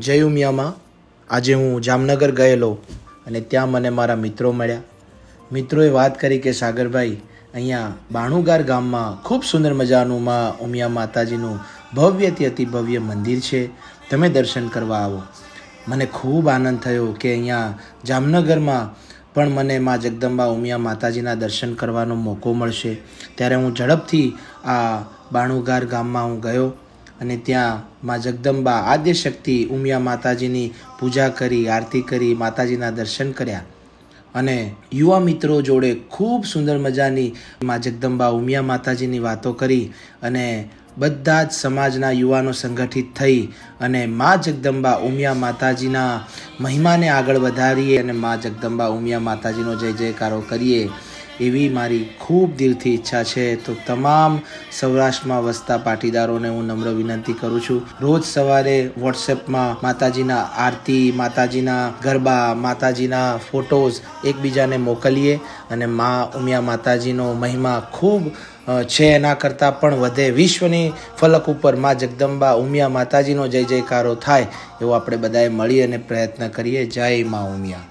જય ઉમિયામાં આજે હું જામનગર ગયેલો અને ત્યાં મને મારા મિત્રો મળ્યા. મિત્રોએ વાત કરી કે સાગરભાઈ, અહીંયા બાણુગાર ગામમાં ખૂબ સુંદર મજાનું માં ઉમિયા માતાજીનું ભવ્યથી અતિ ભવ્ય મંદિર છે, તમે દર્શન કરવા આવો. મને ખૂબ આનંદ થયો કે અહીંયા જામનગરમાં પણ મને માં જગદંબા ઉમિયા માતાજીના દર્શન કરવાનો મોકો મળશે. ત્યારે હું ઝડપથી આ બાણુગાર ગામમાં હું ગયો અને ત્યાં માં જગદંબા આદ્યશક્તિ ઉમિયા માતાજીની પૂજા કરી, આરતી કરી, માતાજીના દર્શન કર્યા અને યુવા મિત્રો જોડે ખૂબ સુંદર મજાની માં જગદંબા ઉમિયા માતાજીની વાતો કરી અને બધા જ સમાજના યુવાનો સંગઠિત થઈ અને માં જગદંબા ઉમિયા માતાજીના મહિમાને આગળ વધારીએ અને માં જગદંબા ઉમિયા માતાજીનો જય જયકારો કરીએ એવી મારી ખૂબ દિલથી ઈચ્છા છે. તો તમામ સૌરાષ્ટ્રમાં વસતા પાટીદારોને હું નમ્ર વિનંતી કરું છું, રોજ સવારે વોટ્સએપમાં માતાજીના આરતી, માતાજીના ગરબા, માતાજીના ફોટોઝ એકબીજાને મોકલીએ અને માં ઉમિયા માતાજીનો મહિમા ખૂબ છે, એના કરતાં પણ વધે, વિશ્વની ફલક ઉપર માં જગદંબા ઉમિયા માતાજીનો જય જયકારો થાય એવો આપણે બધાએ મળી અને પ્રયત્ન કરીએ. જય માં ઉમિયા.